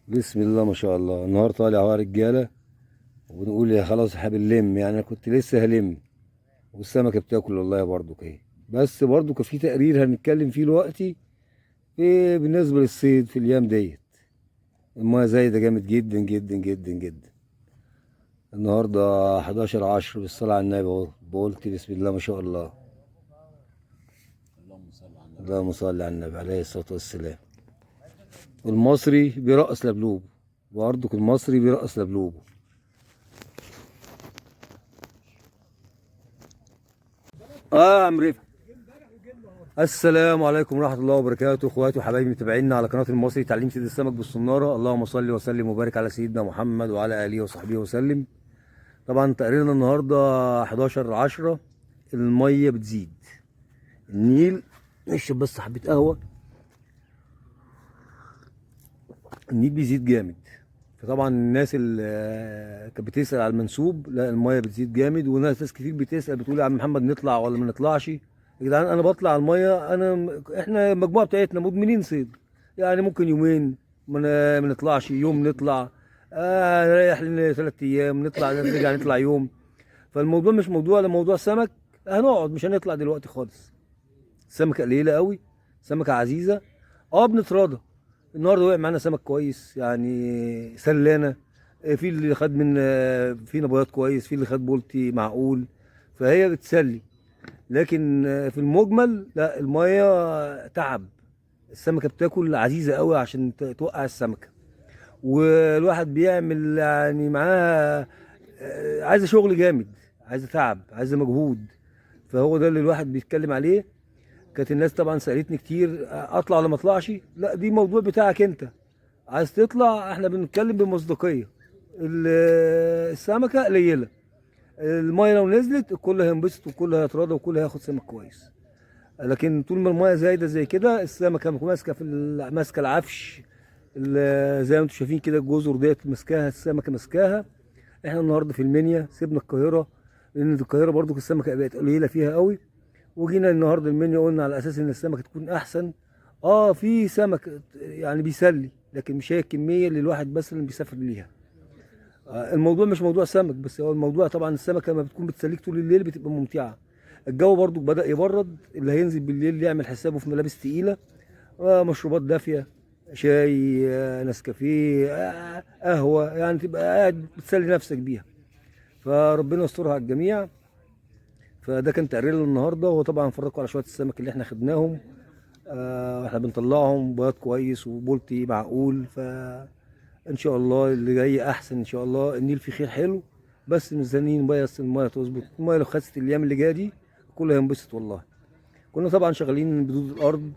بسم الله ما شاء الله. النهار طالع اهو يا رجاله، وبنقول يا خلاص احنا بنلم. يعني انا كنت لسه هلم والسمكه بتاكل والله برضو كده. بس برضو كان في تقرير هنتكلم فيه دلوقتي إيه بالنسبه للصيد في الايام ديت. المايه زايده جامد جدا جدا جدا جدا. النهارده 11/10 بالصلاه على النبي اهو. قلت بسم الله ما شاء الله. اللهم صل على النبي. اللهم صل على النبي عليه الصلاه والسلام. المصري بيرقص لبلوبه، برضك المصري بيرقص لبلوبه. اه يا عم رفعت. السلام عليكم ورحمة الله وبركاته، اخواتي وحبايبي متابعينا على قناة المصري تعليم صيد السمك بالصنارة. اللهم صل وسلم وبارك على سيدنا محمد وعلى آله وصحبه وسلم. طبعا تقريرنا النهاردة 11/10. المية بتزيد. النيل نشرب بس حبة قهوة. النيل بيزيد جامد. فطبعا الناس اللي كانت بتسأل على المنسوب، لا المية بتزيد جامد. وناس كتير بتسأل بتقول يا عم محمد نطلع ولا ما نطلعش؟ يا جدعان انا بطلع المية. احنا المجموعة بتاعتنا مدمنين صيد. يعني ممكن يومين ما نطلعش، يوم نطلع، نريح لنا 3 ايام، نطلع نرجع نطلع يوم. فالموضوع مش موضوع لموضوع سمك. هنقعد مش هنطلع دلوقتي خالص. السمكة قليلة قوي، سمكة عزيزة. اه بنتراضى. النهارده وقع معانا سمك كويس يعني سلانة. في اللي خد من في نبيات كويس، في اللي خد بولتي معقول. فهي بتسلي. لكن في المجمل لا، المية تعب. السمكة بتاكل عزيزة قوي عشان توقع السمكة. والواحد بيعمل يعني معاها عايزة شغل جامد، عايزة تعب، عايزة مجهود. فهو ده اللي الواحد بيتكلم عليه. كانت الناس طبعا سألتني كتير اطلع ولا ما اطلعش. لا دي موضوع بتاعك انت. عايز تطلع احنا بنتكلم بمصداقية. السمكة قليلة. المية لو نزلت الكل هينبسط والكل هيتراضى والكل هياخد سمك كويس. لكن طول ما المية زايدة زي كده السمكة ماسكة ماسكة العفش. زي ما انتم شايفين كده الجزر ديت ماسكاها السمكة ماسكاها. احنا النهارده في المنيا سيبنا القاهرة. لان القاهرة برضو السمكة بقت قليلة فيها قوي. وجينا النهارده المنيا قلنا على اساس ان السمكه تكون احسن. اه في سمك يعني بيسلي، لكن مش هي الكميه اللي الواحد بس اللي بيسافر ليها. الموضوع مش موضوع سمك بس، هو الموضوع طبعا السمكه لما بتكون بتسليك طول الليل بتبقى ممتعه. الجو برضو بدأ يبرد. اللي هينزل بالليل يعمل حسابه في ملابس تقيله. مشروبات دافيه. شاي، نسكافيه، قهوه، يعني تبقى قاعد بتسلي نفسك بيها. فربنا يسترها على الجميع. فده كان تقرير النهارده. وطبعا فرجكم على شويه السمك اللي احنا خدناهم. احنا بنطلعهم بياض كويس وبولتي معقول. فان شاء الله اللي جاي احسن ان شاء الله. النيل فيه خير حلو. بس مستنيين بس الميه تظبط. الميه لو خست الايام اللي جايه دي كله هينبسط والله. كنا طبعا شغالين بدود الارض.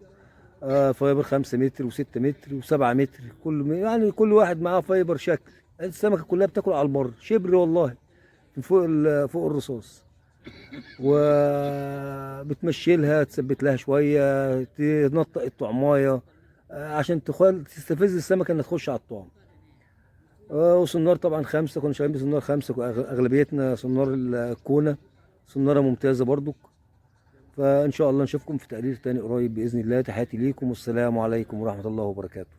فايبر 5 متر و6 متر و7 متر. يعني كل واحد معاه فايبر شكل. السمكه كلها بتاكل على البر شبر والله. من فوق فوق الرصاص. وبتمشي لها تثبت لها شويه، تنطق الطعمايه عشان تستفز السمكه انها تخش على الطعم. وسنار طبعا 5. كنا شغالين بسنار 5 اغلبيتنا سنار الكونه. سناره ممتازه برضك. فان شاء الله نشوفكم في تقرير تاني قريب باذن الله. تحياتي ليكم والسلام عليكم ورحمه الله وبركاته.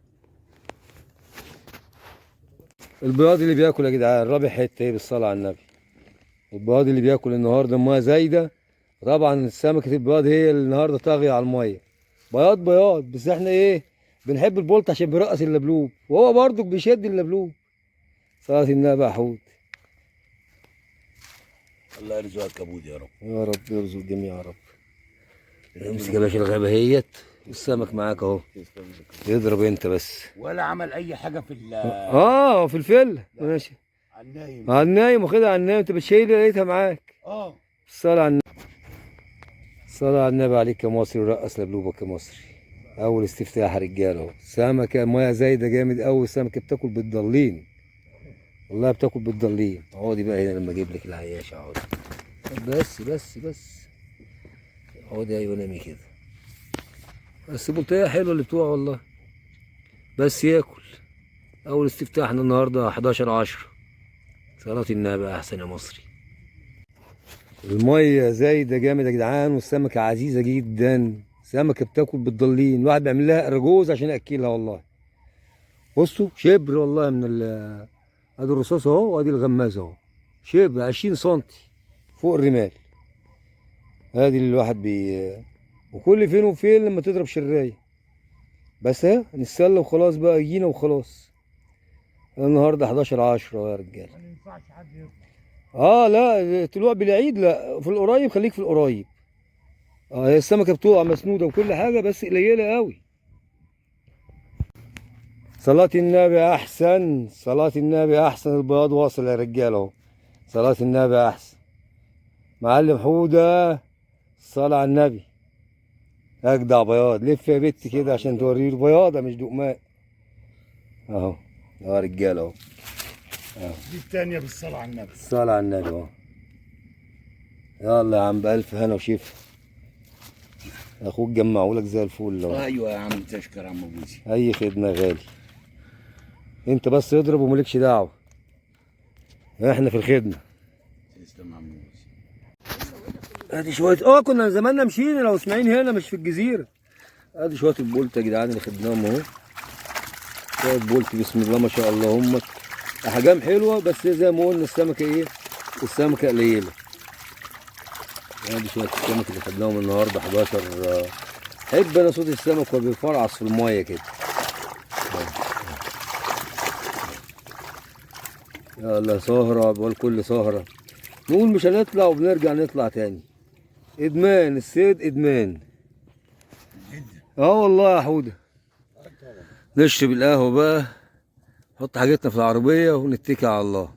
البياض اللي بياكل يا جدعان رابع حته ايه بالصلاه على النبي. البياض اللي بياكل النهارده الميه زايده. طبعا سمكة البياض هي اللي النهارده طاغية على المية. بياض بياض بس احنا ايه. بنحب البولت عشان بيرقص اللبلوب وهو برضك بيشد اللبلوب. صلاة النبي يا حود. الله يرزقك كبود يا رب. يا رب يرزق الجميع يا رب. امسك يا باشا الغابة اهيت. السمك معاك اهو. يضرب انت بس. ولا عمل اي حاجه في في الفل ماشي. على النايم. على النايم واخدها على النايم. انت بتشيل لقيتها معاك. اه الصلاة على النبي. الصلاة على النبي عليك يا مصري ورقص لبلوبك يا مصري. اول استفتاح يا رجاله اهو. سمكه ميه زايده جامد قوي. السمكه بتاكل بالضلين. والله بتاكل بالضلين. اقعدي بقى هنا لما اجيب لك العياشه. اقعدي بس. اقعدي ايوه نامي كده. بس بلطية حلوه اللي بتوع والله. بس ياكل. اول استفتاح النهارده 11/10. صلاة النبي احسن يا مصري. الميه زايده جامد يا جدعان والسمكه عزيزه جدا. سمكه بتاكل بالضلين. الواحد بيعمل لها ارجوز عشان ياكلها والله. بصوا شبر والله من ادي الرصاص اهو وادي الغماز اهو، شبر 20 سنتي فوق الرمال. ادي اللي الواحد وكل فين وفين لما تضرب شرايه. بس اهي نتسلى وخلاص بقى، جينا وخلاص. النهارده 11/10 يا رجاله. ما ينفعش حد يطلع. لا طلوع بالعيد لا، في القريب خليك في القريب. هي السمكه بتقع مسنوده وكل حاجه بس قليله قوي. صلاة النبي احسن، صلاة النبي احسن، البياض واصل يا رجاله اهو. صلاة النبي احسن. معلم حوده الصلاة على النبي. اجدع بياض، لف يا بت كده عشان توريه البياضه مش دقماء. اهو يا رجاله اهو. دي التانية بالصلاة على النبي. الصلاة على النبي اهو. يلا يا عم بألف هنا وشفا. اخوك جمعهولك زي الفل اهو. ايوه يا عم تشكر يا عم بوزي. اي خدمة يا غالي. انت بس اضرب وملكش دعوة، احنا في الخدمة. تسلم يا عم بوزي. ادي شوية كنا زماننا مشينا لو اسماعيل هنا مش في الجزيرة. ادي شوية البولت يا جدعان اللي خدناهم اهو. شوية بولت بسم الله ما شاء الله، هم احجام حلوة بس زي ما قلنا السمكة ايه؟ السمكة قليلة. ادي شوية السمك اللي خدناهم النهارده 11. حب انا صوت السمك وهو بيفرعص في المية كده. يلا سهرة بقول كل سهرة نقول مش هنطلع وبنرجع نطلع تاني. ادمان الصيد ادمان. والله يا حودة. نشرب القهوة بقى، نحط حاجتنا في العربية ونتكل على الله.